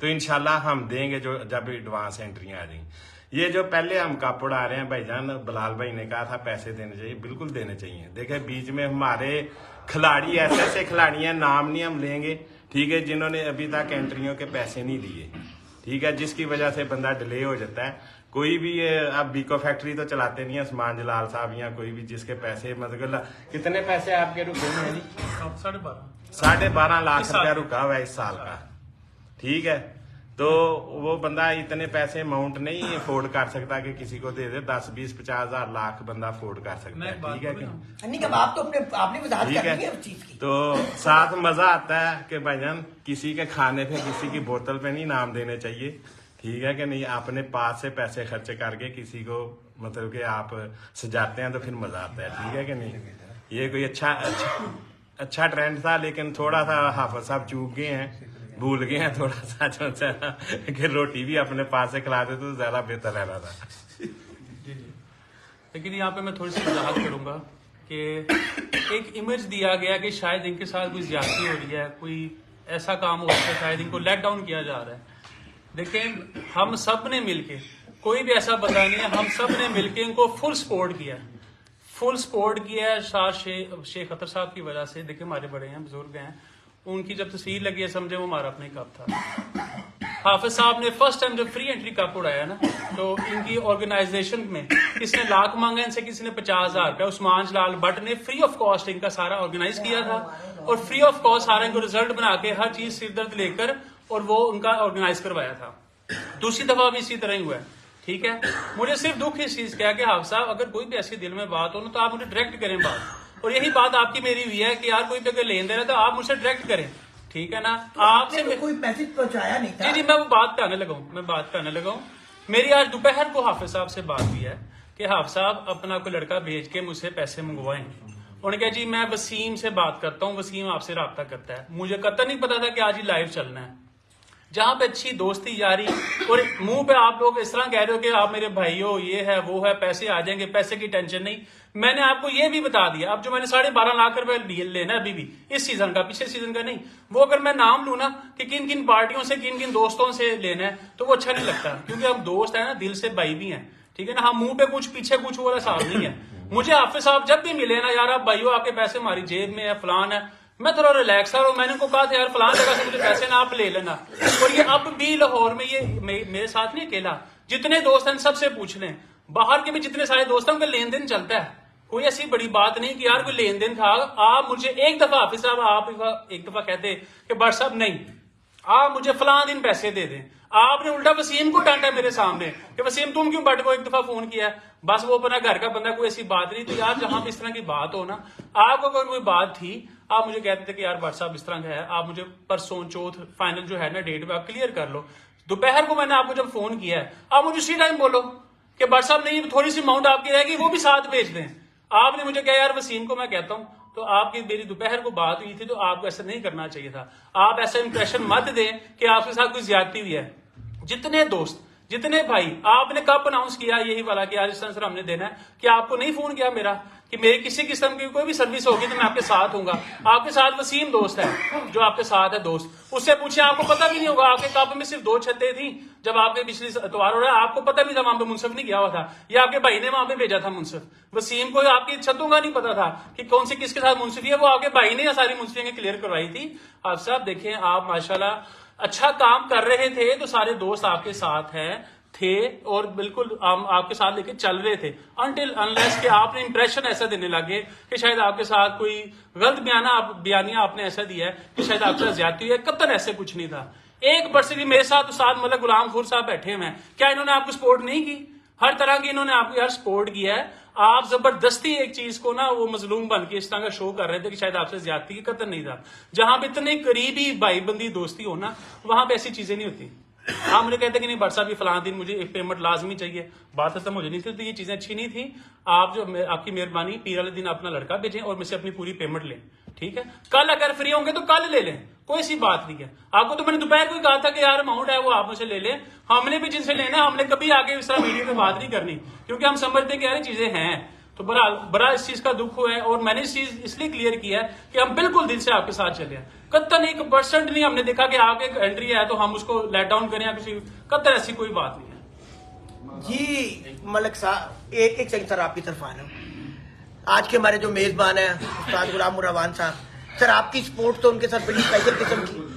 तो इंशाल्लाह हम देंगे जो जब एडवांस एंट्रियां आ जाएंगी। ये जो पहले हम कप उड़ा रहे हैं भाईजान, बिलाल भाई ने कहा था पैसे देने चाहिए, बिल्कुल देने चाहिए। देखे बीच में हमारे खिलाड़ी ऐसे खिलाड़ी हैं, नाम नहीं हम लेंगे, ठीक है, जिन्होंने अभी तक एंट्रियों के पैसे नहीं दिए, ठीक है, जिसकी वजह से बंदा डिले हो जाता है। कोई भी अब बीको फैक्ट्री तो चलाते नहीं है, उस्मान जलाल साहब या कोई भी जिसके पैसे मतलब कितने पैसे आपके रुके हैं जी? 12.5 लाख रुपया रुका हुआ है इस साल का, ठीक है। तो वो बंदा इतने पैसे अमाउंट नहीं अफोर्ड कर सकता कि किसी को दे दे। 10, 20, 50 हजार लाख बंदा अफोर्ड कर सकता है, ठीक है क्यों? आप तो आपने वजाहत कर दी है उस चीज की। तो साथ मजा आता है कि भाईजान किसी के खाने पे, किसी की बोतल पे नहीं नाम देने चाहिए, ठीक है कि नहीं। अपने पास से पैसे खर्च करके किसी को मतलब कि आप सजाते हैं तो फिर मजा आता है, ठीक है कि नहीं। ये कोई अच्छा ट्रेंड था, लेकिन थोड़ा सा हाफिज साहब चूक गए हैं, भूल गए हैं थोड़ा सा जो कि रोटी भी अपने पास से खिलाते तो ज्यादा बेहतर रहना था। जी। लेकिन यहाँ पे मैं थोड़ी सी वजाहत करूंगा कि एक इमेज दिया गया कि शायद इनके साथ कोई ज्यादती हो रही है, कोई ऐसा काम हो रहा है, शायद इनको लेट डाउन किया जा रहा है। लेकिन हम सब ने मिलके, कोई भी ऐसा बंदा नहीं है, हम सब ने मिलके इनको फुल सपोर्ट किया है, फुल सपोर्ट किया है। शेख अतर साहब की वजह से, देखिए हमारे बड़े हैं, बुजुर्ग हैं, उनकी जब तस्वीर लगी है समझे वो हमारा अपना ही कप था। हाफिज साहब ने फर्स्ट टाइम जब फ्री एंट्री कप उड़ाया ना, तो इनकी ऑर्गेनाइजेशन में किसने लाख मांगा इनसे, किसी ने 50,000 रुपया। उस्मान जलाल भट्ट ने फ्री ऑफ कॉस्ट इनका सारा ऑर्गेनाइज किया था, और फ्री ऑफ कॉस्ट सारा इनको रिजल्ट बना के हर चीज सिरदर्द लेकर और वो उनका ऑर्गेनाइज करवाया था। दूसरी दफा भी इसी तरह ही हुआ है, ठीक है। मुझे सिर्फ दुख इस चीज का है कि हाफिज साहब अगर कोई भी ऐसी दिल में बात हो ना, तो आप मुझे डायरेक्ट करें बात, और यही बात आपकी मेरी हुई है कि यार कोई भी अगर लेन देन है तो आप मुझसे डायरेक्ट करें, ठीक है ना। तो आपसे तो कोई मैसेज पहुंचाया नहीं था। जी मैं वो बात करने लगा हूँ। मेरी आज दोपहर को हाफिज साहब से बात हुई है कि हाफिज साहब अपना कोई लड़का भेज के मुझसे पैसे मंगवाएं। उन्होंने कहा जी मैं वसीम से बात करता हूँ, वसीम आपसे राब्ता करता है। मुझे कतई नहीं पता था कि आज ही लाइव चलना है, जहां पे अच्छी दोस्ती यारी, और मुंह पे आप लोग इस तरह कह रहे हो कि आप मेरे भाई हो, ये है वो है, पैसे आ जाएंगे, पैसे की टेंशन नहीं। मैंने आपको ये भी बता दिया, अब जो मैंने 12.5 लाख रुपए डील लेना है अभी भी, इस सीजन का, पिछले सीजन का नहीं, वो अगर मैं नाम लू ना कि किन किन पार्टियों से, किन किन दोस्तों से लेना है, तो वो अच्छा नहीं लगता, क्योंकि हम दोस्त है ना, दिल से भाई भी हैं, ठीक है ना। हम मुंह पे कुछ पीछे कुछ वाला साहब नहीं है। मुझे हाफिज साहब जब भी मिले ना, यार आप भाइयों आपके पैसे हमारी जेब में है, फलान है, मैं थोड़ा रिलैक्स था, और मैंने उनको कहा था यार फलान जगह से मुझे पैसे ना आप ले लेना। और ये अब भी लाहौर में, ये मेरे साथ नहीं अकेला, जितने दोस्त हैं सबसे पूछ लें, बाहर के भी जितने सारे दोस्त हैं उनका लेन देन चलता है। कोई ऐसी बड़ी बात नहीं कि यार कोई लेन देन था। आप मुझे एक दफा हाफिज साहब, आप एक दफा कहते कि बट साहब नहीं, आप मुझे फलां दिन पैसे दे दें। आपने उल्टा वसीम को डांटा मेरे सामने कि वसीम तुम क्यों बट को एक दफा फोन किया। बस वो अपना घर का बंदा, कोई ऐसी बात नहीं। तो यार जहां पे इस तरह की बात हो ना, आपको अगर कोई बात थी, आप मुझे कहते थे कि यार भट्ट साहब इस तरह का है, आप मुझे परसों चौथ फाइनल जो है ना डेट पे आप क्लियर कर लो। दोपहर को मैंने आपको जब फोन किया है, आप मुझे उसी टाइम बोलो कि भट्ट साहब नहीं, थोड़ी सी अमाउंट आपकी रहेगी, वो भी साथ भेज दें। आपने मुझे कहा यार वसीम को मैं कहता हूं, तो आपकी मेरी दोपहर को बात हुई थी, तो आपको ऐसा नहीं करना चाहिए था। आप ऐसा इंप्रेशन मत दें कि आपके साथ कोई ज्यादती हुई है। जितने दोस्त, जितने भाई, आपने कब अनाउंस किया यही वाला कि आज इस तरह हमने देना है, कि आपको नहीं फोन किया मेरा कि मेरी किसी किस्म की कोई भी सर्विस होगी तो मैं आपके साथ हूंगा। आपके साथ वसीम दोस्त है जो आपके साथ है दोस्त, उससे पूछे, आपको पता भी नहीं होगा। आपके कप में सिर्फ 2 छतें थी जब आपके पिछली इतवार हो रहा है, आपको पता नहीं था, वहां पे मुनसिफ नहीं गया हुआ था, या आपके भाई ने वहां पे भेजा था मुनसिफ। वसीम को आपकी छतों का नहीं पता था कि कौन से किसके साथ मुनसिफी है, वो आपके भाई ने सारी मुनसिफियां क्लियर करवाई थी। आप साहब देखें, आप माशाल्लाह अच्छा काम कर रहे थे, तो सारे दोस्त आपके साथ हैं थे और बिल्कुल आपके साथ लेके चल रहे थे, अनटिल अनलेस कि आपने इंप्रेशन ऐसा देने लगे कि शायद आपके साथ कोई गलत बयानिया आपने ऐसा दिया है कि शायद आपके साथ ज्यादती हुई है। कतई ऐसे कुछ नहीं था। 1% मेरे साथ मतलब गुलाम खुर साहब बैठे हुए हैं, क्या इन्होंने आपको सपोर्ट नहीं की? हर तरह की इन्होंने आपको यार सपोर्ट किया है। आप जबरदस्ती एक चीज को ना वो मजलूम बन के इस तरह का शो कर रहे थे कि शायद आपसे ज्यादती की, कतई नहीं था। जहां पे इतने करीबी भाईबंदी दोस्ती हो ना, वहां पे ऐसी चीजें नहीं होती। आप मुझे कहते कि नहीं भट्ट साहब भी फलां दिन मुझे एक पेमेंट लाजमी चाहिए, बात खत्म हो जानी थी। तो ये चीजें अच्छी नहीं थी। आप जो आपकी मेहरबानी, पीर वाले दिन अपना लड़का भेजें और मुझसे अपनी पूरी पेमेंट लें, ठीक है। कल अगर फ्री होंगे तो कल ले लें, कोई सी बात नहीं है। आपको तो मैंने दोपहर को ही कहा था कि यार अमाउंट है वो आप मुझसे ले लें। हमने भी जिनसे लेना, हमने कभी आगे इस तरह वीडियो में बात नहीं करनी, क्योंकि हम समझते कि यार चीजें हैं। तो बड़ा इस चीज का दुख हुआ है, और मैंने इस चीज इसलिए क्लियर किया है कि हम बिल्कुल दिल से आपके साथ चले हैं। कतन 1% नहीं हमने देखा कि आगे एंट्री है तो हम उसको लेट डाउन करें या किसी, कतन ऐसी कोई बात नहीं है। जी मलिक साहब, एक सेकंड सर आपकी तरफ आ रहा हूँ। आज के हमारे जो मेजबान है उस्ताद गुलाम रहमान साहब, सर आपकी सपोर्ट तो उनके साथ बड़ी स्पेशल किस्म की।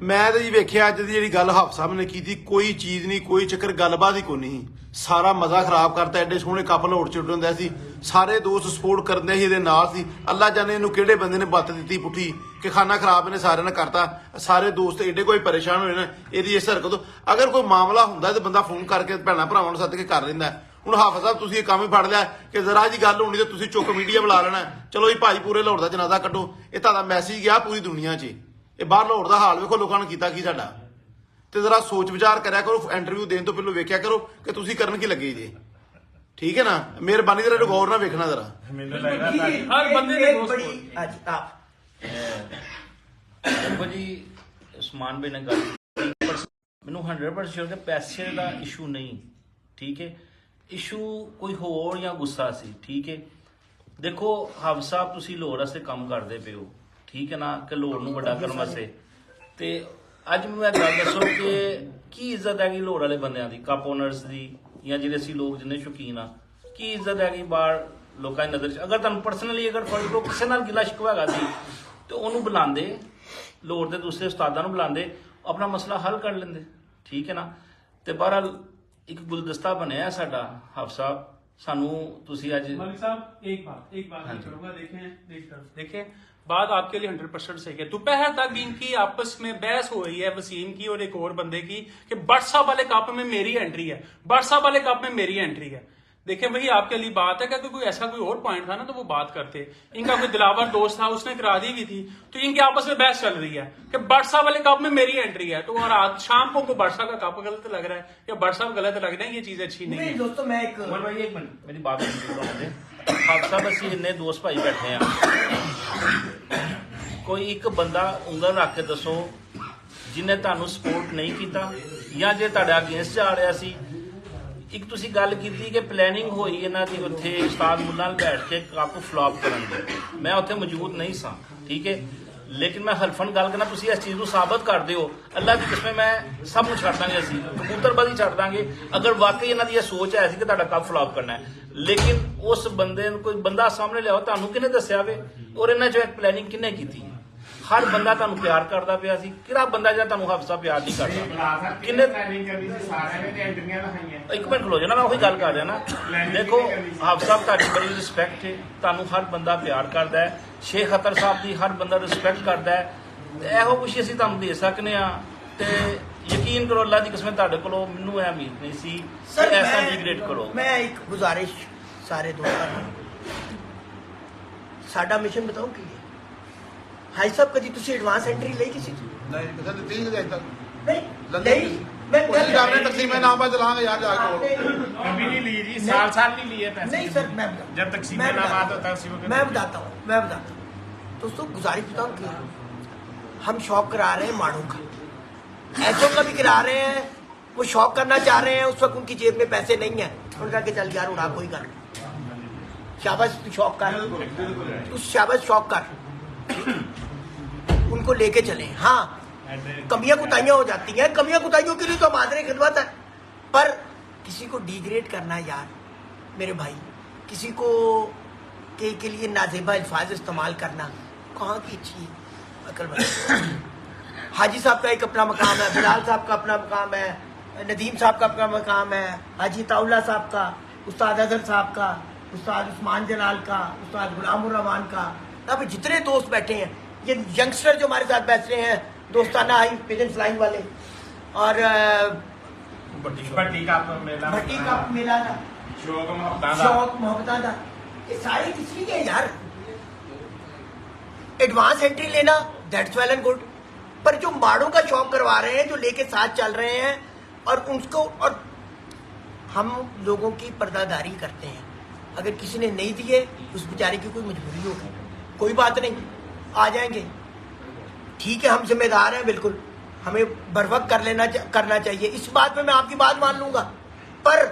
ਮੈਂ ਤਾਂ ਜੀ ਵੇਖਿਆ ਅੱਜ ਦੀ ਜਿਹੜੀ ਗੱਲ ਹਾਫ ਸਾਹਿਬ ਨੇ ਕੀਤੀ, ਕੋਈ ਚੀਜ਼ ਨਹੀਂ, ਕੋਈ ਚੱਕਰ, ਗੱਲਬਾਤ ਹੀ ਕੋਈ ਨਹੀਂ, ਸਾਰਾ ਮਜ਼ਾ ਖਰਾਬ ਕਰਤਾ। ਐਡੇ ਸੋਹਣੇ ਕਪਲ ਹੋੜ ਚੁੱਟ ਹੁੰਦਾ ਸੀ, ਸਾਰੇ ਦੋਸਤ ਸਪੋਰਟ ਕਰਦੇ ਸੀ, ਇਹਦੇ ਨਾਲ ਸੀ। ਅੱਲਾ ਜਾਣੇ ਇਹਨੂੰ ਕਿਹੜੇ ਬੰਦੇ ਨੇ ਬੱਤ ਦਿੱਤੀ ਪੁੱਠੀ ਕਿ ਖਾਣਾ ਖਰਾਬ ਇਹਨੇ ਸਾਰਿਆਂ ਨੇ ਕਰਤਾ। ਸਾਰੇ ਦੋਸਤ ਐਡੇ ਕੋਈ ਪਰੇਸ਼ਾਨ ਹੋਏ ਨੇ ਇਹਦੀ ਇਸ ਹਰਕਤ ਤੋਂ। ਅਗਰ ਕੋਈ ਮਾਮਲਾ ਹੁੰਦਾ ਤੇ ਬੰਦਾ ਫੋਨ ਕਰਕੇ ਭੈਣਾਂ ਭਰਾਵਾਂ ਨੂੰ ਸੱਦ ਕੇ ਕਰ ਲੈਂਦਾ। ਹੁਣ ਹਾਫਿਜ਼ ਸਾਹਿਬ ਤੁਸੀਂ ਇਹ ਕੰਮ ਹੀ ਫੜ ਲਿਆ ਕਿ ਜ਼ਰਾ ਜੀ ਗੱਲ ਹੋਣੀ ਤੇ ਤੁਸੀਂ ਚੁੱਕ ਮੀਡੀਆ ਬੁਲਾ ਲੈਣਾ, ਚਲੋ ਜੀ ਭਾਈ ਪੂਰੇ ਲਾਹੌਰ ਦਾ ਜਨਾਜ਼ਾ ਕੱਢੋ। ਇਹ ਤੁਹਾਡਾ ਮੈਸੇਜ ਗਿਆ ਪੂਰੀ ਦੁਨੀਆ 'ਚ। ਇਹ ਬਾਹਰ ਲਾਹੌਰ ਦਾ ਹਾਲ ਵੇਖੋ ਲੋਕਾਂ ਨੇ ਕੀਤਾ ਕੀ ਸਾਡਾ। ਤੇ ਜ਼ਰਾ ਸੋਚ ਵਿਚਾਰ ਕਰਿਆ ਕਰੋ, ਇੰਟਰਵਿਊ ਦੇਣ ਤੋਂ ਪਹਿਲਾਂ ਵੇਖਿਆ ਕਰੋ ਕਿ ਤੁਸੀਂ ਕਰਨ ਕੀ ਲੱਗੇ ਜੀ। ਠੀਕ ਹੈ ਨਾ, ਮਿਹਰਬਾਨੀ ਜ਼ਰਾ ਗੌਰ ਨਾਲ ਵੇਖਣਾ ਜ਼ਰਾ। ਮੈਨੂੰ ਲੱਗਦਾ हर बंदे ने दोस्त बड़ी बोल- आज आप ਦੇਖੋ ਜੀ ਉਸਮਾਨ ਭਾਈ ਨੇ ਗੱਲ ਕੀਤੀ, ਪਰ ਮੈਨੂੰ 100% ਸ਼ੋਰ ਕਿ ਪੈਸੇ ਦਾ ਇਸ਼ੂ ਨਹੀਂ, ਠੀਕ ਹੈ, ਇਸ਼ੂ ਕੋਈ ਹੋਰ ਜਾਂ ਗੁੱਸਾ ਸੀ, ਠੀਕ ਹੈ। ਦੇਖੋ ਹਾਫਿਜ਼ ਸਾਹਿਬ ਤੁਸੀਂ ਲਾਹੌਰ ਵਾਸਤੇ ਕੰਮ ਕਰਦੇ ਪਏ ਹੋ, ਠੀਕ ਹੈ ਨਾ, ਕਿ ਲਾਹੌਰ ਨੂੰ ਵੱਡਾ ਕਰਨ ਵਾਸਤੇ। ਤੇ ਅੱਜ ਮੈਨੂੰ ਇਹ ਗੱਲ ਦੱਸੋ ਕਿ ਕੀ ਇੱਜ਼ਤ ਹੈਗੀ ਲਾਹੌਰ ਵਾਲੇ ਬੰਦਿਆਂ ਦੀ, ਕੱਪ ਓਨਰਸ ਦੀ, ਜਾਂ ਜਿਹੜੇ ਅਸੀਂ ਲੋਕ ਜਿੰਨੇ ਸ਼ੌਕੀਨ ਆ, ਕੀ ਇੱਜ਼ਤ ਹੈਗੀ ਬਾਹਰ ਲੋਕਾਂ ਦੀ ਨਜ਼ਰ 'ਚ। ਅਗਰ ਤੁਹਾਨੂੰ ਪਰਸਨਲੀ ਅਗਰ ਫਰਜ਼ ਕਰੋ ਕਿਸੇ ਨਾਲ ਗਿਲਾ ਸ਼ਿਕਵਾ ਹੈਗਾ ਸੀ ਤੇ ਉਹਨੂੰ ਬੁਲਾਉਂਦੇ, ਲਾਹੌਰ ਦੇ ਦੂਸਰੇ ਉਸਤਾਦਾਂ ਨੂੰ ਬੁਲਾਉਂਦੇ, ਆਪਣਾ ਮਸਲਾ ਹੱਲ ਕਰ ਲੈਂਦੇ, ਠੀਕ ਹੈ ਨਾ। ਤੇ ਬਹਰਹਾਲ ਇੱਕ ਗੁਲਦਸਤਾ ਬਣਿਆ ਸਾਡਾ ਹਾਫਿਜ਼ ਸਾਹਿਬ, ਸਾਨੂੰ ਤੁਸੀਂ ਅੱਜ मलिक साहब एक बात मैं करूंगा, देखें बात आपके लिए 100% सही है। दोपहर तक इनकी आपस में बहस हो रही है वसीम की और एक और बंदे की कि बट साहब वाले कप में मेरी एंट्री है, बट साहब वाले कप में मेरी एंट्री है। देखें वही आपके लिए बात है कि अगर कोई ऐसा कोई और पॉइंट था ना तो वो बात करते। इनका कोई दिलावर दोस्त था, उसने करा दी हुई थी, तो इनकी आपस में बहस चल रही है कि बट साहब वाले कप में मेरी एंट्री है। तो और आज शाम को उनको बट साहब का कप गलत लग रहा है या बट साहब गलत लग रहे हैं, ये चीज अच्छी नहीं नहीं है। दोस्तों मैं एक ਉਮਰ ਭਾਈ ਇੱਕ ਮਿੰਟ ਮੇਰੀ ਬਾਤ ਸੁਣੋ ਮੁਝੇ। ਹਾਫਿਜ਼ ਸਾਹਿਬ ਅਸੀਂ ਇੰਨੇ ਦੋਸਤ ਭਾਈ ਬੈਠੇ ਆ, ਕੋਈ ਇੱਕ ਬੰਦਾ ਉਂਗਲ ਰੱਖ ਕੇ ਦੱਸੋ ਜਿਹਨੇ ਤੁਹਾਨੂੰ ਸਪੋਰਟ ਨਹੀਂ ਕੀਤਾ ਜਾਂ ਜੇ ਤੁਹਾਡਾ ਅਗੇਂਸਟ ਜਾ ਰਿਹਾ ਸੀ। ਇੱਕ ਤੁਸੀਂ ਗੱਲ ਕੀਤੀ ਕਿ ਪਲੈਨਿੰਗ ਹੋਈ ਇਹਨਾਂ ਦੀ ਉੱਥੇ ਉਸਤਾਦ ਮੁੱਲਾ ਨਾਲ ਬੈਠ ਕੇ ਕੱਪ ਫਲॉप ਕਰਨ ਦੀ, ਮੈਂ ਉੱਥੇ ਮੌਜੂਦ ਨਹੀਂ ਸਾਂ, ਠੀਕ ਹੈ, ਲੇਕਿਨ ਮੈਂ ਹਲਫਨ ਗੱਲ ਕਰਨਾ, ਤੁਸੀਂ ਇਸ ਚੀਜ਼ ਨੂੰ ਸਾਬਤ ਕਰਦੇ ਹੋ। ਅੱਲਾ ਦੀ ਕਸਮ ਮੈਂ ਸਭ ਨੂੰ ਛੱਡ ਦਾਂਗੇ, ਅਸੀਂ ਕਬੂਤਰਬਾਜ਼ੀ ਛੱਡ ਦਾਂਗੇ ਅਗਰ ਵਾਕਈ ਇਹਨਾਂ ਦੀ ਇਹ ਸੋਚ ਹੈ ਸੀ ਕਿ ਤੁਹਾਡਾ ਕੱਪ ਫਲॉप ਕਰਨਾ ਹੈ। ਲੇਕਿਨ ਉਸ ਬੰਦੇ ਨੂੰ ਕੋਈ ਬੰਦਾ ਸਾਹਮਣੇ ਲਿਆਓ, ਤੁਹਾਨੂੰ ਕਿਹਨੇ ਦੱਸਿਆ ਵੇ, ਔਰ ਇਹਨਾਂ ਚੋਂ ਇੱਕ ਪਲੈਨਿੰਗ ਕਿਹਨੇ ਕੀਤੀ। ਹਰ ਬੰਦਾ ਤੁਹਾਨੂੰ ਪਿਆਰ ਕਰਦਾ ਪਿਆ ਸੀ, ਕਿਹੜਾ ਬੰਦਾ ਜਿਹੜਾ ਤੁਹਾਨੂੰ ਹਾਫਿਜ਼ ਸਾਹਿਬ ਪਿਆਰ ਨਹੀਂ ਕਰਦਾ। ਕਿੰਨੇ ਪਲੈਨਿੰਗ ਕਰਨੀ ਸੀ ਸਾਰਿਆਂ ਨੇ ਤੇ ਐਂਟਰੀਆਂ ਲਹਾਈਆਂ। ਇੱਕ ਮਿੰਟ ਖਲੋ ਜਾਣਾ, ਮੈਂ ਉਹੀ ਗੱਲ ਕਰ ਰਿਹਾ ਨਾ। ਦੇਖੋ ਹਾਫਿਜ਼ ਸਾਹਿਬ ਤੁਹਾਡੀ ਬੜੀ ਰਿਸਪੈਕਟ ਹੈ, ਤੁਹਾਨੂੰ ਹਰ ਬੰਦਾ ਪਿਆਰ ਕਰਦਾ ਹੈ, ਸ਼ੇਖ ਅਤਰ ਸਾਹਿਬ ਦੀ ਹਰ ਬੰਦਾ ਰਿਸਪੈਕਟ ਕਰਦਾ ਹੈ। ਤੇ ਇਹੋ ਕੁਛ ਅਸੀਂ ਤੁਹਾਨੂੰ ਦੇ ਸਕਨੇ ਆ। ਤੇ ਯਕੀਨ ਕਰੋ ਅੱਲਾ ਦੀ ਕਸਮ ਤੁਹਾਡੇ ਕੋਲੋਂ ਮੈਨੂੰ ਇਹ ਉਮੀਦ ਨਹੀਂ ਸੀ ਕਿ ਐਸਾ ਡਿਗਰੇਡ ਕਰੋ। मैं एक गुजारिश सारे दोस्तों ਨੂੰ, ਸਾਡਾ ਮਿਸ਼ਨ ਬਤਾਓ ਕੀ ਹੈ। ਹਾਈ ਸਾਹਿਬ ਕਦੀ ਤੁਸੀਂ ਐਡਵਾਂਸ ਐਂਟਰੀ ਲਈ ਕਿਸੇ ਤੋਂ? ਨਹੀਂ ਕਿਸੇ ਨੇ 30 ਵਜੇ ਤੱਕ ਨਹੀਂ ਨਹੀਂ मैं कोशिश कर रहे हैं तकसीम में नाम पर चलाएंगे यार जाके। कभी नहीं ली जी, साल नहीं लिए पैसे। नहीं सर मैं जब तकसीम में नाम आता तब तकसीम में मैं बताता हूँ दोस्तों, गुजारिश बताऊँ क्या, हम शौक करा रहे हैं माड़ों का, ऐसों का भी करा रहे हैं, वो शौक करना चाह रहे हैं, उस वक्त उनकी जेब में पैसे नहीं है, उनका कि चल यार उड़ा कोई कर, शाबाश तू शौक कर, तू शाबाश शौक कर, उनको लेके चले। हाँ कमियां कुताइयां हो जाती हैं, कमियां कुताइयों के लिए तो हमारे खिदमत है, पर किसी को डिग्रेड करना यार मेरे भाई, किसी को के लिए नाजेबा अल्फाज इस्तेमाल करना कहाँ की अच्छी अकल बनी। हाजी साहब का एक अपना मकाम है, बिलाल साहब का अपना मकाम है, नदीम साहब का अपना मकाम है, हाजी ताउल्ला साहब का, उस्ताद अजहर साहब का, उस्ताद उस्मान जलाल का, उस्ताद गुलाम रहमान का, यहाँ पे जितने दोस्त बैठे हैं, ये यंगस्टर जो हमारे साथ बैठ रहे हैं, दोस्ताना आई पिजन फ्लाइंग वाले, और भट्टी का मेला, भट्टी का मेला था, शौक मोहब्बत शौक मोहब्बत था, ये सारी किसकी है यार। एडवांस एंट्री लेना दैट्स वेल एंड गुड, पर जो माड़ों का शौक करवा रहे हैं, जो लेके साथ चल रहे हैं, और उनको, और हम लोगों की पर्दादारी करते हैं। अगर किसी ने नहीं दिए उस बेचारे की कोई मजबूरी होगी, कोई बात नहीं, आ जाएंगे, ठीक है, हम जिम्मेदार हैं, बिल्कुल हमें बरवक्त करना चाहिए। इस बात में मैं आपकी बात मान लूंगा, पर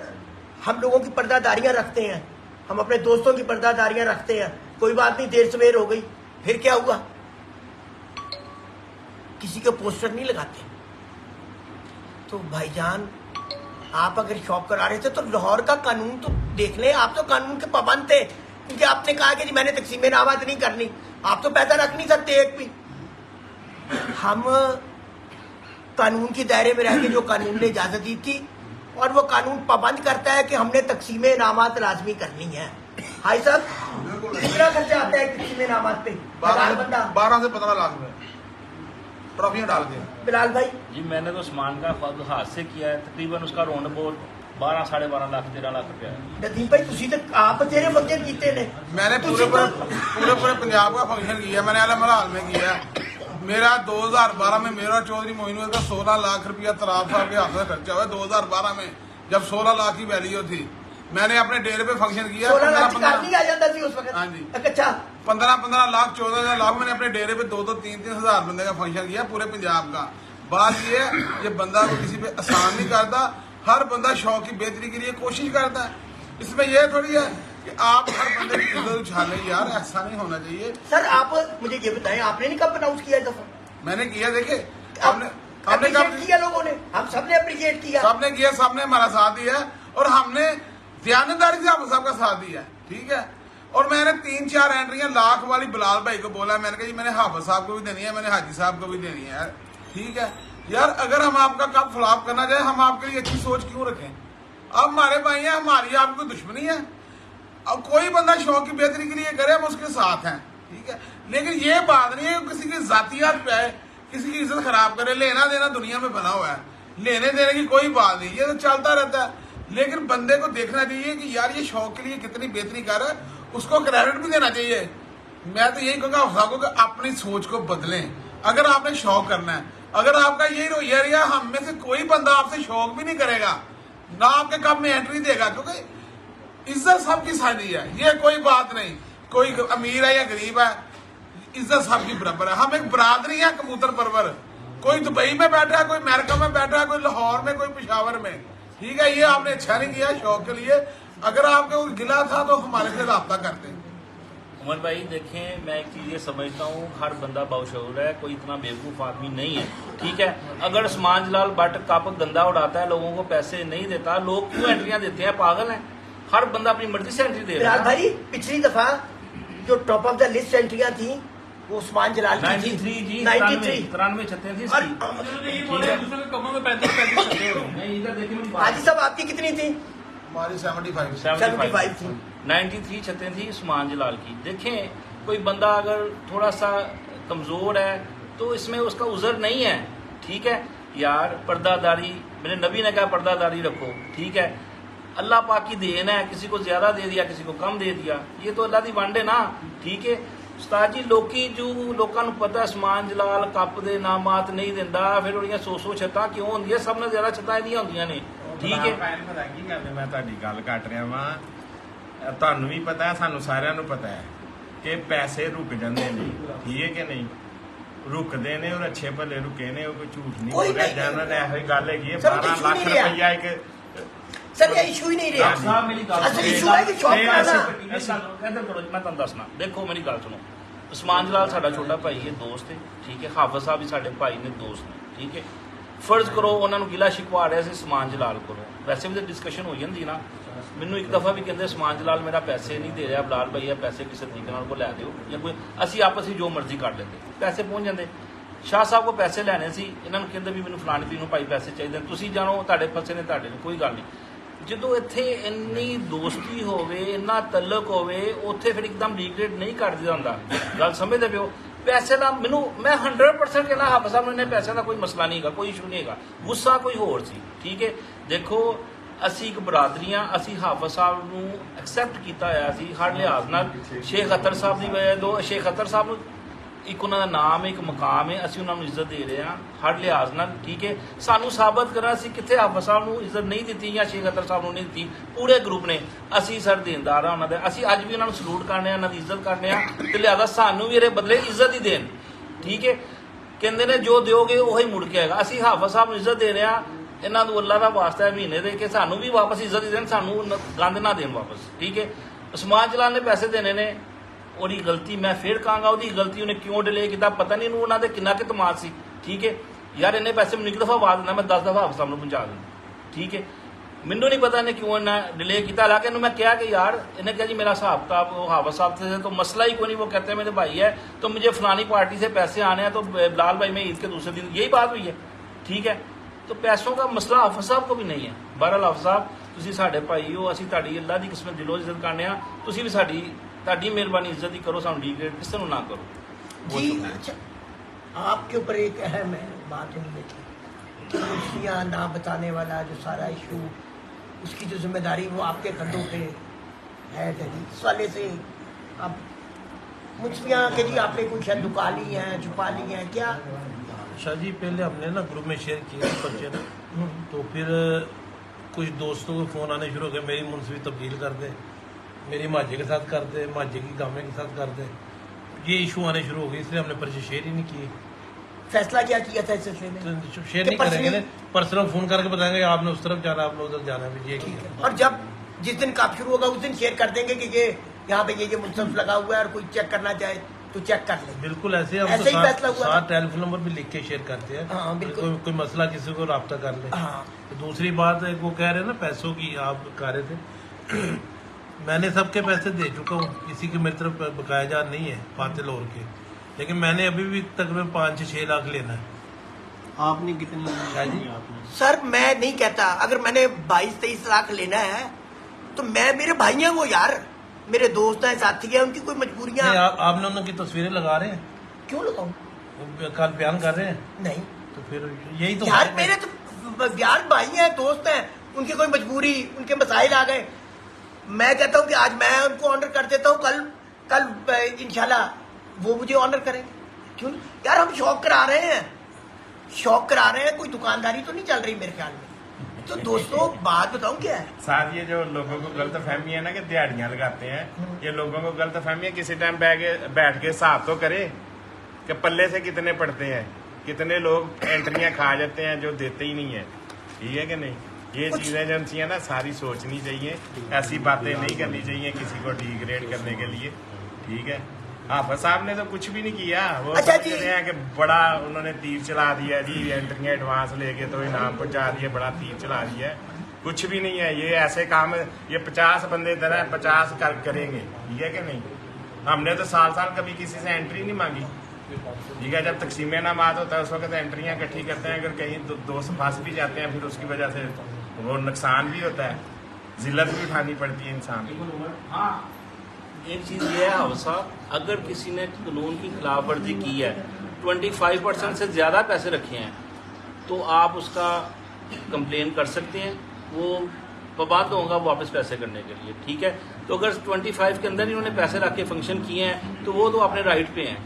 हम लोगों की पर्दादारियां रखते हैं, हम अपने दोस्तों की पर्दादारियां रखते हैं। कोई बात नहीं, देर सवेर हो गई, फिर क्या हुआ, किसी के पोस्टर नहीं लगाते। तो भाईजान आप अगर शॉप करा रहे थे तो लाहौर का कानून तो देख लें, आप तो कानून के पाबंद थे, क्योंकि आपने कहा कि जी मैंने तकसीम नामात नहीं करनी, आप तो पैसा रख नहीं सकते एक भी। हम कानून के दायरे में रह के जो कानून ने इजाजत दी थी, और वो कानून पाबंद करता है कि हमने तकसीम नामात लाजमी करनी है। भाई साहब कितना खर्चा आता है तकसीम नामात पे? 12 से 15 लाख में ट्रॉफियां डाल के। बिलाल भाई जी मैंने तो सामान का खुद हाथ से किया है, तकरीबन उसका राउंड अबाउट 12 साढ़े 12 लाख 13 लाख रुपया है। नदीम भाई तुसी तो आप तेरे फंक्शन कीते ने, मैंने पूरे पंजाब का फंक्शन किया, मैंने आला मलाल में किया। मेरा 2012 में मेरा चौधरी मोइनुल का 16 लाख रुपया तराब साहब के हाथ से खर्चा हुआ 2012 में, जब 16 लाख की वैल्यू थी। मैंने अपने डेरे पे फंक्शन किया। 16 लाख नहीं आ जाता थी उस वक्त? हाँ जी। अच्छा 15 लाख 14 लाख मैंने अपने डेरे पे 2-3 हजार बंदे का फंक्शन किया पूरे पंजाब का। बात ये बंदा को किसी पे आसान नहीं करता, हर बंदा शौक की बेहतरी के लिए कोशिश करता है। इसमें यह थोड़ी है कि आप हर बंदे की इज्जत उछाले, यार ऐसा नहीं होना चाहिए। सर आप मुझे ये बताएं, आपने नहीं कब अनाउंस किया इस दफा? मैंने किया, देखे हमने अप्रिशिएट किया लोगों ने, हम सबने अप्रिशिएट किया, सबने किया, सबने हमारा साथ दिया और हमने दयानतदारी से आप सबका साथ दिया, ठीक है। और मैंने 3-4 एंट्रियां लाख वाली बिलाल भाई को बोला, मैंने कहा जी मैंने हाफिज साहब को भी देनी है, मैंने हाजी साहब को भी देनी है, ठीक है यार। अगर हम आपका कब फ्लॉप करना चाहे, हम आपके लिए अच्छी सोच क्यों रखें? अब हमारे भाई हैं, हमारी आपको दुश्मनी है। अब कोई बंदा शौक की बेहतरी के लिए करे, हम उसके साथ हैं, ठीक है। लेकिन ये बात नहीं है कि किसी की जातियात पे आए, किसी की इज्जत खराब करे। लेना देना दुनिया में बना हुआ है, लेने देने की कोई बात नहीं, ये तो चलता रहता है। लेकिन बंदे को देखना चाहिए कि यार ये शौक के लिए कितनी बेहतरी कर रहा है, उसको क्रेडिट भी देना चाहिए। मैं तो यही कहूँगा आपको कि अपनी सोच को बदलें। अगर आपने शौक करना है, अगर आपका यही रवैया, हम में से कोई बंदा आपसे शौक भी नहीं करेगा, ना आपके कप में एंट्री देगा, क्योंकि इज्जत सबकी साझी है। ये कोई बात नहीं, कोई अमीर है या गरीब है, इज्जत सबकी बराबर है। हम एक बरादरी है कबूतर परवर। कोई दुबई में बैठा है, कोई अमेरिका में बैठा है, कोई लाहौर में, कोई पेशावर में, ठीक है। ये आपने अच्छा नहीं किया शौक के लिए। अगर आपको कोई गिला था तो हमारे से रब्ता करते। उमर भाई देखें, मैं एक चीज़ ये समझता हूँ, हर बंदा बाशऊर है, कोई इतना बेवकूफ़ आदमी नहीं है, ठीक है। अगर उस्मान जलाल भट्ट कप गंदा उड़ाता है, लोगों को पैसे नहीं देता, लोग क्यों एंट्रियां देते हैं? पागल हैं। हर बंदा अपनी मर्जी से एंट्री दे रहा है। भाई पिछली दफा जो टॉप ऑफ द लिस्ट एंट्रियां थी वो उस्मान जलाल की 93 जी, 93 छत्ते थी इसकी। हाजी साहब आपकी कितनी थी? हमारी 75 75 थी। 93 छत्ते थी उस्मान जलाल की। देखें, कोई बंदा अगर थोड़ा सा कमज़ोर है तो इसमें उसका उज़र नहीं है, ठीक है यार। पर्दादारी, मेरे नबी ने कहा पर्दादारी रखो, ठीक है। अल्लाह पाक की देन है, किसी को ज़्यादा दे दिया, किसी को कम दे दिया, ये तो अल्लाह दी वंड है ना, ठीक है। उस्ताद जी लोकी जो लोगों को पता उस्मान जलाल कप दे नामात नहीं दिंदा, फिर उन्हें 100 छत्तां क्यों होंदियां? सब ने ज़्यादा छत्तां ਇਹਦੀਆਂ ਹੁੰਦੀਆਂ ਨੇ, ठीक है। ਪਤਾ ਕੀ ਗੱਲ ਹੈ, ਮੈਂ ਤੁਹਾਡੀ ਗੱਲ ਕੱਟ ਰਿਹਾ ਵਾਂ, ਤੁਹਾਨੂੰ ਵੀ ਪਤਾ ਹੈ, ਸਾਨੂੰ ਸਾਰਿਆਂ ਨੂੰ ਪਤਾ ਹੈ ਕਿ ਪੈਸੇ ਰੁਕ ਜਾਂਦੇ ਨੇ, ਠੀਕ ਹੈ ਕਿ ਨਹੀਂ? ਰੁਕਦੇ ਨੇ ਔਰ ਅੱਛੇ ਭਲੇ ਰੁਕੇ ਨੇ, ਉਹ ਕੋਈ ਝੂਠ ਨਹੀਂ ਬੋਲ ਰਿਹਾ। ਜਨਰਲ ਇਹੋ ਹੀ ਗੱਲ ਹੈਗੀ ਹੈ, 12 ਲੱਖ ਰੁਪਈਆ ਇੱਕ सर ये इशू ही नहीं रहा। साहब मेरी गल असल इशू है कि शॉप कराना। इधर करो, मैं तुम दसना। देखो मेरी गल सुनो, उस्मान जलाल साडा छोटा भाई है, दोस्त है, ठीक है। हाफिज साहब भी साडे भाई ने, दोस्त ने, ठीक है। फर्ज करो उन्होंने गिला शिकवा रहा है उस्मान जलाल को, वैसे भी तो डिस्कशन हो जाती ना। मैनू एक दफ़ा भी कहते उस्मान जलाल मेरा पैसे नहीं दे रहा, बिलाल भाई पैसे किसी तरीके को लै दो, या कोई असी आपस में जो मर्जी कर लेते, पैसे पहुँच जाते। शाह साहब को पैसे लैने सी, इन्होंने कहते भी मैनू फलाने पी भाई पैसे चाहिए, तुसीं जानो, तुहाडे फसे ने, तुहाडे कोई गल नहीं। ਜਦੋਂ ਇੱਥੇ ਇੰਨੀ ਦੋਸਤੀ ਹੋਵੇ, ਇੰਨਾ ਤਲਕ ਹੋਵੇ, ਉੱਥੇ ਫਿਰ ਇੱਕਦਮ ਡੀਗਰੇਡ ਨਹੀਂ ਕਰ ਦਿੰਦਾ ਹੁੰਦਾ। ਗੱਲ ਸਮਝਦੇ ਪਿਓ? ਪੈਸੇ ਦਾ ਮੈਨੂੰ, ਮੈਂ 100% ਕਹਿੰਦਾ ਹਾਫਿਜ਼ ਸਾਹਿਬ ਨੂੰ ਇਹਨੇ ਪੈਸਿਆਂ ਦਾ ਕੋਈ ਮਸਲਾ ਨਹੀਂ ਹੈਗਾ, ਕੋਈ ਇਸ਼ੂ ਨਹੀਂ ਹੈਗਾ, ਗੁੱਸਾ ਕੋਈ ਹੋਰ ਸੀ, ਠੀਕ ਹੈ। ਦੇਖੋ ਅਸੀਂ ਇੱਕ ਬਰਾਦਰੀਆਂ, ਅਸੀਂ ਹਾਫਿਜ਼ ਸਾਹਿਬ ਨੂੰ ਐਕਸੈਪਟ ਕੀਤਾ ਹੋਇਆ ਸੀ ਹਰ ਲਿਹਾਜ਼ ਨਾਲ। ਸ਼ੇਖ ਅਤਰ ਸਾਹਿਬ ਦੀ ਵਜ੍ਹਾ ਤੋਂ, ਸ਼ੇਖ ਅਤਰ ਸਾਹਿਬ ਨੂੰ ਇੱਕ ਉਹਨਾਂ ਦਾ ਨਾਮ ਹੈ, ਇੱਕ ਮੁਕਾਮ ਹੈ, ਅਸੀਂ ਉਹਨਾਂ ਨੂੰ ਇੱਜ਼ਤ ਦੇ ਰਹੇ ਹਾਂ ਹਰ ਲਿਹਾਜ਼ ਨਾਲ, ਠੀਕ ਹੈ। ਸਾਨੂੰ ਸਾਬਤ ਕਰਨਾ ਅਸੀਂ ਕਿੱਥੇ ਹਾਫਿਜ਼ ਸਾਹਿਬ ਨੂੰ ਇੱਜ਼ਤ ਨਹੀਂ ਦਿੱਤੀ ਜਾਂ ਸ਼ੇਖ ਅਤਰ ਸਾਹਿਬ ਨੂੰ ਨਹੀਂ ਦਿੱਤੀ, ਪੂਰੇ ਗਰੁੱਪ ਨੇ। ਅਸੀਂ ਸਰ ਦੇਣਦਾਰ ਹਾਂ ਉਹਨਾਂ ਦੇ, ਅਸੀਂ ਅੱਜ ਵੀ ਉਹਨਾਂ ਨੂੰ ਸਲੂਟ ਕਰਨੇ ਆ, ਉਹਨਾਂ ਦੀ ਇੱਜ਼ਤ ਕਰਨੇ ਆ, ਤੇ ਲਿਹਾਜ਼ਾ ਸਾਨੂੰ ਵੀ ਇਹਦੇ ਬਦਲੇ ਇੱਜ਼ਤ ਹੀ ਦੇਣ, ਠੀਕ ਹੈ। ਕਹਿੰਦੇ ਨੇ ਜੋ ਦਿਓਗੇ ਉਹੀ ਮੁੜ ਕੇ ਆਏਗਾ। ਅਸੀਂ ਹਾਫਿਜ਼ ਸਾਹਿਬ ਨੂੰ ਇੱਜ਼ਤ ਦੇ ਰਹੇ ਹਾਂ, ਇਹਨਾਂ ਨੂੰ ਅੱਲਾ ਦਾ ਵਾਸਤਾ ਹੈ ਮਹੀਨੇ ਦੇ ਕੇ ਸਾਨੂੰ ਵੀ ਵਾਪਸ ਇੱਜ਼ਤ ਹੀ ਦੇਣ, ਸਾਨੂੰ ਗੰਦ ਨਾ ਦੇਣ ਵਾਪਸ, ਠੀਕ ਹੈ। ਉਸਮਾਨ ਜਲਾਲ ਨੇ ਪੈਸੇ ਦੇਣੇ ਨੇ, ਉਹਦੀ ਗਲਤੀ, ਮੈਂ ਫਿਰ ਕਹਾਂਗਾ ਉਹਦੀ ਗਲਤੀ, ਉਹਨੇ ਕਿਉਂ ਡਿਲੇ ਕੀਤਾ ਪਤਾ ਨਹੀਂ, ਉਹਨੂੰ ਉਹਨਾਂ ਦੇ ਕਿੰਨਾ ਕੁ ਤਮਾਦ ਸੀ, ठीक है यार, इन्हें पैसे मैं एक दफा आवाज देना, मैं 10 दफा हाफिज साहब पहुंचा दूँ, ठीक है। मैनू नहीं पता इन्हें क्यों इन्हें डिले किया, हालांकि इन्हें मैं क्या कि यार इन्हें क्या जी मेरा हिसाब का हाफिज साहब से तो मसला ही कोई नहीं, वो कहते हैं मेरे भाई है तो मुझे फलानी पार्टी से पैसे आने हैं, तो बिलाल भाई में ईद के दूसरे दिन, यही बात हुई है, ठीक है। तो पैसों का मसला हाफिज साहब को भी नहीं है। बहरहाल हाफिज साहब ਤੁਸੀਂ ਸਾਡੇ ਭਾਈ ਹੋ, ਅਸੀਂ ਤੁਹਾਡੀ ਅੱਲਾ ਦੀ ਕਿਸਮਤ ਦਿਲੋਂ ਇੱਜ਼ਤ ਕਰਨੇ ਆ, ਤੁਸੀਂ ਵੀ ਤੁਹਾਡੀ ਮਿਹਰਬਾਨੀ ਇੱਜ਼ਤ ਹੀ ਕਰੋ, ਸਾਨੂੰ ਡੀਗ੍ਰੇਡ ਕਿਸੇ ਨੂੰ ਨਾ ਕਰੋ। जी अच्छा, आपके ऊपर एक अहम है बात उनमें थी कि मुंशियाँ ना बताने वाला जो सारा इशू, उसकी जो जिम्मेदारी वो आपके कंधों पे है। जी इस वाले से अब मुंशियाँ के जी आपने कुछ शायद लुका ली हैं, छुपा ली हैं क्या? शाह जी पहले हमने ना ग्रुप में शेयर किए पर्चे ना, तो फिर कुछ दोस्तों को फ़ोन आने शुरू हो गए, मेरी मुंसफी तब्दील कर दे, मेरी माजे के साथ कर दे, माजे की गामे के साथ कर दे, ये इशू आने शुरू हो गए, इसलिए हमने पर्चे शेयर ही नहीं किए। फैसला क्या किया था इस सिलसिले में? तो शेयर नहीं करेंगे ना, पर्सनल फ़ोन करके बताएंगे आपने उस तरफ जाना, आपने उधर जाना, ये किया। और जब जिस दिन काम शुरू होगा उस दिन शेयर कर देंगे कि ये यहाँ पे ये मुंसफ लगा हुआ है और कोई चेक करना चाहे तो चेक कर ले। बिल्कुल ऐसे हम ऐसे ही तो फैसला हुआ साथ टेलीफोन नंबर भी लिख के शेयर करते हैं। हाँ, बिल्कुल। कोई मसला किसी को रब्ता कर ले। हाँ। तो दूसरी बात है, वो कह रहे हैं ना पैसों की, आप कह रहे थे मैंने सबके पैसे दे चुका हूँ, किसी की मेरी तरफ बकाया जा नहीं है फातिल और के, लेकिन मैंने अभी भी तकरीबन 5 से 6 लाख लेना है। आपने कितनी सर मैं नहीं कहता, अगर मैंने 22-23 लाख लेना है तो मैं, मेरे भाई हैं वो यार, मेरे दोस्त हैं, साथी हैं, उनकी कोई मजबूरियां। आपने उनकी तस्वीरें लगा रहे हैं, क्यों लगाऊं? वो कल बयान कर रहे हैं, नहीं तो फिर यही तो यार मेरे तो यार भाई हैं, दोस्त हैं, उनकी कोई मजबूरी, उनके मसाइल आ गए। मैं कहता हूँ कि आज मैं उनको ऑनर कर देता हूँ, कल इंशाल्लाह वो मुझे ऑनर करेंगे। क्यों यार, हम शौक करा रहे हैं, शौक करा रहे हैं, कोई दुकानदारी तो नहीं चल रही मेरे ख्याल में। तो दोस्तों बात बताऊं क्या है, साथ ये जो लोगों को गलत फहमी है ना कि दिहाड़ियां लगाते हैं, ये लोगों को गलत फहमी है। किसी टाइम बैठ के हिसाब तो करे कि पल्ले से कितने पड़ते हैं, कितने लोग एंट्रियां खा जाते हैं जो देते ही नहीं है, ठीक है कि नहीं। ये चीजें एजेंसी है ना, सारी सोचनी चाहिए, ऐसी बातें नहीं करनी चाहिए किसी को डिग्रेड करने के लिए, ठीक है। हाफिज साहब ने तो कुछ भी नहीं किया, वो अच्छा समझ रहे हैं कि बड़ा उन्होंने तीर चला दिया जी, एंट्रियां एडवांस लेके तो इनाम पहुंचा दिए, बड़ा तीर चला दिया है। कुछ भी नहीं है, ये ऐसे काम, ये 50 बंदे इधर है, 50 करेंगे, ठीक है कि नहीं। हमने तो साल कभी किसी से एंट्री नहीं मांगी, ठीक है। जब तकसीम इनामात होता है उस वक्त एंट्रियां इकट्ठी करते हैं, अगर कहीं दोस्त फंस भी जाते हैं फिर उसकी वजह से वो नुकसान भी होता है, जिल्लत भी उठानी पड़ती है इंसान को। हाँ, एक चीज़ ये है हाफिज साहब, अगर किसी ने कानून की खिलाफ वर्जी की है, 25% से ज़्यादा पैसे रखे हैं, तो आप उसका कंप्लेन कर सकते हैं, वो पाबंद होगा वापस पैसे करने के लिए, ठीक है। तो अगर 25 के अंदर इन्होंने पैसे रख के फंक्शन किए हैं तो वो तो अपने राइट पे हैं,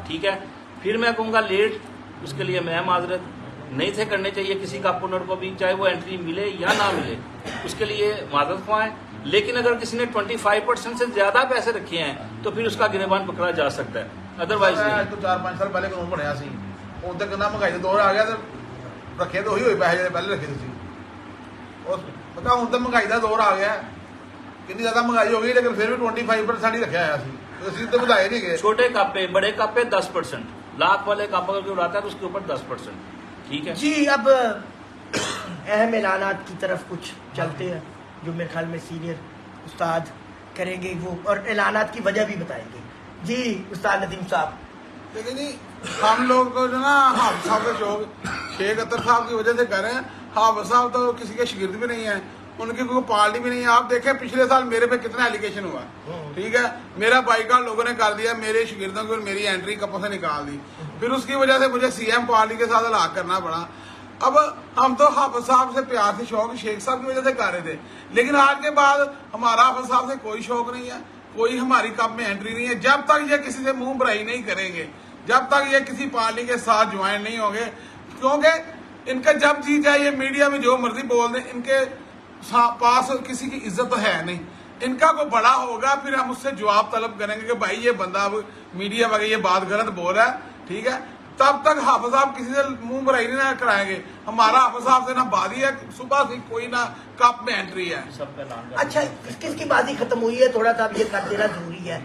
ठीक है। फिर मैं कहूँगा लेट, उसके लिए मैं माजरत, नहीं थे करने चाहिए किसी का पुनर को भी, चाहे वो एंट्री मिले या ना मिले, उसके लिए माजरत खुआएं। लेकिन अगर किसी ने 25% से ज्यादा पैसे रखे हैं तो फिर उसका गिरबान पकड़ा जा सकता है, अदरवाइज नहीं। तो 4-5 साल ਪਹਿਲੇ ਕਾਨੂੰਨ ਬਣਿਆ ਸੀ, ਹੁਣ ਤੱਕ ਨਾ ਮਹਿੰਗਾਈ ਦਾ ਦੌਰ ਆ ਗਿਆ ਤੇ ਰੱਖੇ ਤਾਂ ਉਹੀ ਹੋਏ ਪੈਸੇ ਜਿਹੜੇ ਪਹਿਲੇ ਰੱਖੇ ਸੀ। ਉਹ ਪਤਾ ਹੁਣ ਤਾਂ ਮਹਿੰਗਾਈ ਦਾ ਦੌਰ ਆ ਗਿਆ, ਕਿੰਨੀ ਜ਼ਿਆਦਾ ਮਹਿੰਗਾਈ ਹੋ ਗਈ, ਲੇਕਿन फिर भी 25% ਹੀ ਰੱਖਿਆ ਹੋਇਆ ਸੀ, ਅਸੀਂ ਤਾਂ ਵਧਾਏ नहीं गए। छोटे कापे, बड़े कापे 10%, लाख वाले कापा अगर कोई उड़ाता है तो उसके ऊपर 10%, ठीक है जी। अब अहम ऐलानात की तरफ कुछ चलते हैं जो मेरे ख्याल में सीनियर उस्ताद करेंगे वो, और ऐलानात की वजह भी बताएंगे। जी उस्ताद नदीम साहब। लेकिन जी हम लोग को जो ना हाफिज साहब का शौक शेख अतर साहब की वजह से कर रहे हैं। हाफिज साहब तो किसी के शिगिर्द भी नहीं है, उनकी कोई पार्टी भी नहीं है। आप देखें पिछले साल मेरे पे कितना एलिगेशन हुआ, ठीक है। मेरा बाइकआउट लोगों ने कर दिया, मेरे शिगिर्दों को मेरी एंट्री कपों से निकाल दी, फिर उसकी वजह से मुझे सीएम पार्टी के साथ हलाक करना पड़ा। अब हम तो हाफिज साहब से प्यार से शौक शेख साहब की वजह से कर रहे थे, लेकिन आज के बाद हमारा हाफिज साहब से कोई शौक नहीं है, कोई हमारी कप में एंट्री नहीं है। जब तक ये किसी से मुंह बुराई नहीं करेंगे, जब तक ये किसी पार्टी के साथ ज्वाइन नहीं होंगे, क्योंकि इनका जब जी जाए ये मीडिया में जो मर्जी बोल दें, इनके पास किसी की इज्जत तो है नहीं। इनका कोई बड़ा होगा फिर हम उससे जवाब तलब करेंगे कि भाई ये बंदा अब मीडिया वगैरह ये बात गलत बोल रहा है, ठीक है। तब तक हाफिज साहब किसी से मुंह बुराई नहीं ना कराएंगे। हमारा हाफिज साहब से ना बाजी है, सुबह से कोई ना कप में एंट्री है। अच्छा किसकी बाजी खत्म हुई है, थोड़ा सा ये कर देना जरूरी है।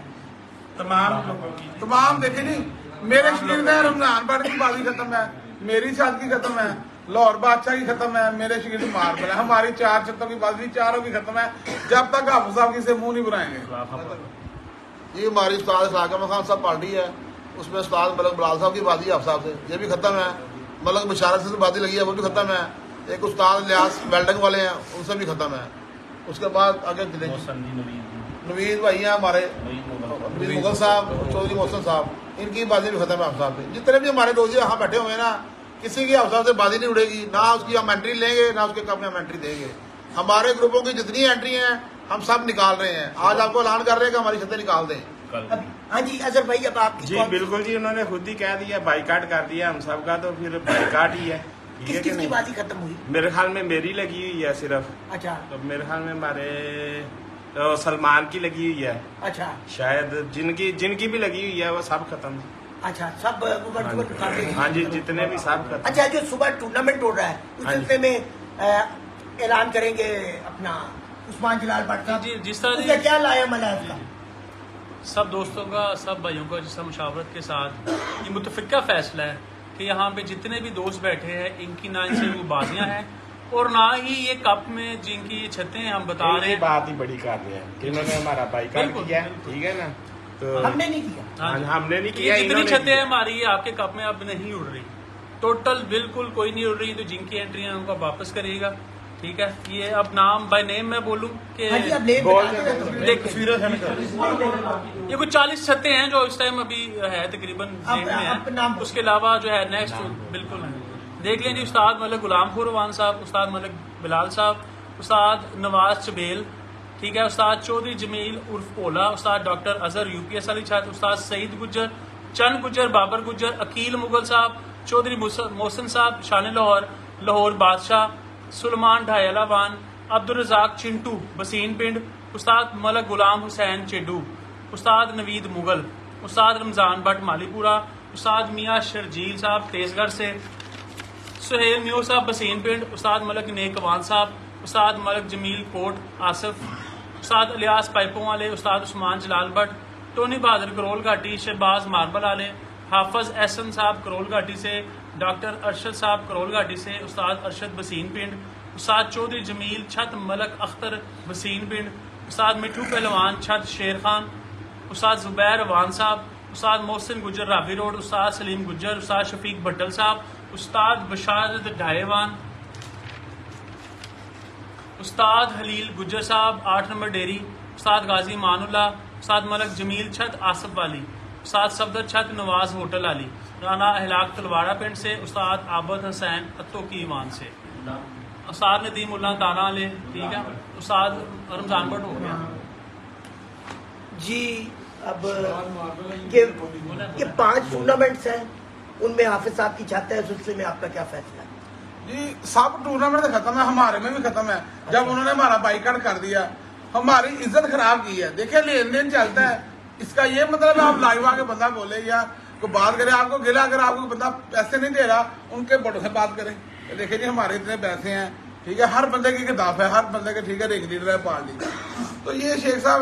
तमाम लोगों की, तमाम देखे नहीं, मेरे शरीर में रमजान भर की बाजी खत्म है, मेरी सादगी खत्म है, लाहौर बादशाह की खत्म है, मेरे शकील मार्बल है, हमारी 4 छतों की बाजी चारों की खत्म है, जब तक हाफिज साहब किसी मुंह नहीं बुलाएंगे। ये हमारी उस्ताद साकिब खान साहब पार्टी है, उसमें उस्ताद मलक बलाल साहब की बाजी हाफिज साहब से, ये भी खत्म है। मलक बशारत से बाजी लगी है, वो भी खत्म है। एक उस्ताद लियास वेल्डिंग वाले हैं, उनसे भी खत्म है। उसके बाद आगे नवीद भाई हैं हमारे, नवीद मुगल साहब, चौधरी मोहसन साहब, इनकी बाजी भी खत्म है हाफिज साहब से। जितने भी हमारे दोस्त यहाँ बैठे हुए हैं ना, किसी की हाफिज साहब से बाजी नहीं उड़ेगी, ना उसकी हम एंट्री लेंगे ना उसके कप में हम एंट्री देंगे। हमारे ग्रुपों की जितनी एंट्री हैं हम सब निकाल रहे हैं। आज आपको ऐलान कर रहे हैं कि हमारी छतें निकाल दें। हाँ जी अजहर भाई, अब आप जी बिल्कुल जी, उन्होंने खुद ही कह दिया, बाइकाट कर दिया हम सब का, तो फिर बाइकाट ही है। ठीक है कि किसकी नहीं? बाजी खत्म हुई? मेरे ख्याल में मेरी लगी हुई है सिर्फ, अच्छा तो मेरे ख्याल में हमारे सलमान की लगी हुई है अच्छा शायद, जिनकी भी लगी हुई है वो सब खत्म। अच्छा, सब वर्चुअल मुकाबले। हाँ जी, जितने भी सब खत्म। अच्छा, जो सुबह टूर्नामेंट हो रहा है उस हाँ जी। सिलसिले में ऐलान करेंगे अपना उस्मान जलाल भट्ट साहब, जी, जिस तरह उसका क्या लायामल है उसका? सब दोस्तों का, सब भाइयों का जिस मुशावरत के साथ ये मुतफिका फैसला है कि यहाँ पे जितने भी दोस्त बैठे हैं इनकी ना इनसे वो बाजियां हैं और ना ही ये कप में जिनकी ये छतें हैं, हम बता रहे ये हैं। बात ही बड़ी कर रहे हैं कि इन्होंने हमारा बाइकाट बिल्कुल, किया, बिल्कुल। ठीक है ना, तो हमने नहीं किया। हाँ जी। हमने नहीं तो किया, ये जितनी इन्होंने छतें हैं किया। हमारी, ये आपके कप में अब नहीं उड़ रही, टोटल बिल्कुल कोई नहीं उड़ रही। तो जिनकी एंट्री है उनको वापस करिएगा, ठीक है। ये अब नाम बाय नेम मैं बोलूं कि हाँ जी, अब नेम बोल बता दे। दें तो। देख, ये कुछ 40 छतें हैं जो इस टाइम अभी है तकरीबन जेब में अब है। नाम- उसके अलावा जो है नेक्स्ट बिल्कुल नहीं। देख लें जी, उस्ताद मलिक गुलाम रवान साहब, उस्ताद मलिक बिलाल साहब, उस्ताद नवाज चबेल, ठीक है, उस्ताद चौधरी जमील उर्फ ओला, उस्ताद डॉक्टर अजहर यूपीएस वाली छात्र, उस्ताद सईद गुज्जर, चंद गुज्जर, बाबर गुज्जर, अकील मुगल साहब, चौधरी मोहसन साहब, शान लाहौर, लाहौर बादशाह, सुलेमान ढायला वान, अब्दुल रजाक चिंटू बसीन पिंड, उस्ताद मलक गुलाम हुसैन चेडू, उस्ताद नवीद मुगल, उस्ताद रमजान भट्ट मालीपुरा, उस्ताद मियाँ शर्जील साहब तेजगढ़ से, सुहेल म्यो साहब बसीन पिंड, उस्ताद मलक नेकवान साहब, उस्ताद मलक जमील कोट आसिफ, उस्ताद इलियास पाइपों वाले, उस्ताद उस्मान जलाल भट्ट, टोनी बहादुर करोल घाटी, शहबाज मार्बल वाले, हाफज एहसन साहब करोल घाटी से, डॉक्टर अरशद साहब करोल घाटी से, उस्ताद अरशद बसीन पिंड, उस्ताद चौधरी जमील छत मलक अख्तर बसीन पिंड, उस्ताद मिठू पहलवान छत शेर खान, उस्ताद जुबैर वान साहब, उस्ताद मोहसिन गुज्जर रावी रोड, उस्ताद सलीम गुज्जर, उस्ताद शफीक भट्टल साहब, उस्ताद बशारत ढाएवान, उस्ताद हलील गुज्जर साहब 8 नंबर डेरी, उस्ताद गाजी मानुल्ला, उस्ताद मलक जमील छत आसफ वाली, उस्ताद सफदर छत नवाज होटल वाली, राना अहलाक तलवाड़ा पिंड से, उस्ताद आबद हुसैन अत्तो की ईमान से, उस्ताद नदीम उल्ला ताना वाले, ठीक है, उस्ताद रमजान भट्ट हो गया। जी, अब ये 5 टूर्नामेंट्स हैं, उनमें हाफिज साहब की छत है, उस सिलसिले में आपका क्या फैसला है? जी सब टूर्नामेंट तो खत्म है, हमारे में भी खत्म है। जब उन्होंने हमारा बाइकाट कर दिया, हमारी इज्जत खराब की है। देखिए लेन देन चलता है, इसका ये मतलब है आप लाइव आके बंदा बोले या कोई बात करे, आपको गिला, अगर आपको बंदा पैसे नहीं दे रहा उनके बड़ों से बात करें। देखिए जी हमारे इतने पैसे हैं, ठीक है, हर बंदे की किताब है, हर बंदे के, ठीक है, एक लीडर है पार्टी का। तो ये शेख साहब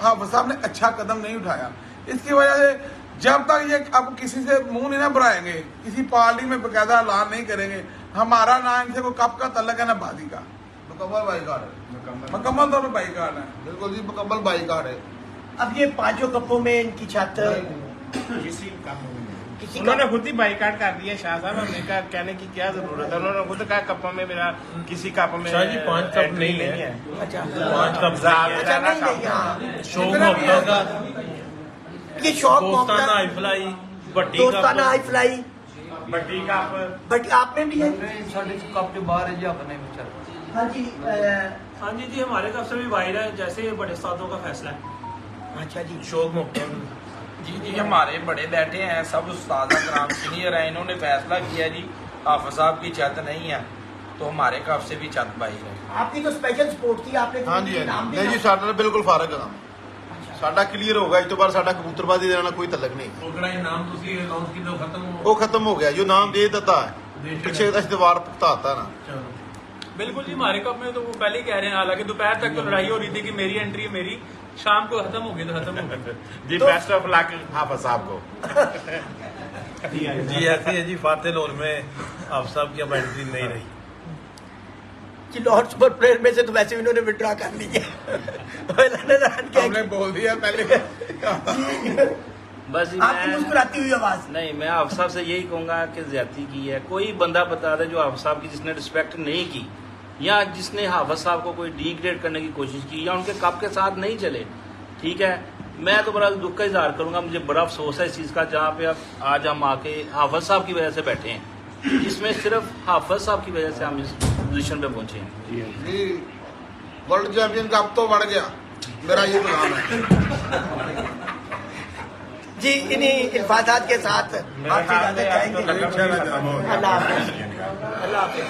हाफिज साहब ने अच्छा कदम नहीं उठाया। इसकी वजह से जब तक ये अब किसी से मुंह नहीं ना बढ़ाएंगे, किसी पार्टी में बकायदा ऐलान नहीं करेंगे, हमारा ना इनसे कोई कब का तल्लक है ना बाजी का, मुकम्मल बाइकाट है, मुकम्मल तौर पर बाइकाट है। बिल्कुल जी, मुकम्मल बाइकाट है। अब ये 5 कपों में इनकी छत किसी का किसी उन्होंने का खुद ही बाइकाट कर दिया शाह साहब, हमने कहा कहने की क्या जरूरत है, उन्होंने खुद कहा कप में मेरा किसी कप में शाह जी 5 कप एंट्री नहीं है। अच्छा 5 कप अच्छा नहीं नहीं, हाँ। शौक मोहब्बत का, ये शौक दोस्ताना मोहब्बत, हाईफ्लाई, भट्टी दोस्ताना का, high fly, buddy cup, but आपने भी है? ਸਾਡੇ ਕੱਪ ਦੇ ਬਾਹਰ ਹੈ ਜੀ ਆਪਣੇ ਵਿਚਾਰ हाँ जी हाँ जी हमारे तरफ से भी वाइड है, जैसे बड़े उस्तादों का फैसला है। अच्छा जी, शौक मोहब्बत। जी हमारे बड़े बैठे हैं, सब उस्ताद कराम सीनियर हैं, इन्होंने फैसला किया जी हाफिज साहब की छत नहीं है तो हमारे कप से भी छत बाहर है। आपकी तो स्पेशल सपोर्ट थी, आपने हाँ जी, नाम भी नहीं जी, साਡਾ ਤਾਂ ਬਿਲਕੁਲ ਫਾਰਗ ਆ, ਸਾਡਾ ਕਲੀਅਰ ਹੋ ਗਿਆ। ਇਸ ਤੋਂ ਬਾਅਦ ਸਾਡਾ ਕਬੂਤਰਬਾਜ਼ੀ ਦੇ ਨਾਲ ਕੋਈ ਤਲਕ ਨਹੀਂ। ओकड़ा इनाम ਤੁਸੀਂ ਅਨਾਉਂਸ ਕੀਤਾ ਖਤਮ ਹੋ ਉਹ ਖਤਮ ਹੋ ਗਿਆ, ਜੋ ਨਾਮ ਦੇ ਦਿੱਤਾ ਹੈ ਪਿੱਛੇ ਦਾ ਇਸ਼ਤਿਵਾਰ ਭੁਗਤਾਤਾ ना। चलो बिल्कुल जी, हमारे कप में तो वो पहले ही कह रहे हैं, हालांकि दोपहर तक तो लड़ाई हो रही थी कि मेरी एंट्री है मेरी, शाम को खत्म हो गई तो खत्म हो गई। जी बेस्ट ऑफ लक हाफिज साहब को। जी ऐसे है जी, फातेह लाहौर में आप साहब की अब एंट्री नहीं रही। कि लाहौर सुपर प्लेयर में से तो वैसे भी इन्होंने विड्रॉ कर ली है। हमने बोल दिया पहले। बस जी आपकी मुस्कुराती हुई आवाज। नहीं, मैं आप साहब से यही कहूंगा कि ज्यादती की है। कोई बंदा बता दे जो आप साहब की जिसने रिस्पेक्ट नहीं की, या जिसने हाफिज साहब को कोई डिग्रेड करने की कोशिश की, या उनके कप के साथ नहीं चले, ठीक है, मैं तो बड़ा दुख का इजहार करूंगा। मुझे बड़ा अफसोस है इस चीज का, जहाँ पे अब आज हम आके हाफिज साहब की वजह से बैठे हैं, जिसमें सिर्फ हाफिज साहब की वजह से हम इस पोजीशन पे पहुंचे हैं। जी वर्ल्ड चैंपियन कप तो बढ़ गया, मेरा ये प्लान है। जी इन्हीं इल्फाजात के साथ आपसे इजाजत चाहेंगे। अच्छा लगा। अल्लाह हाफिज। अल्लाह हाफिज।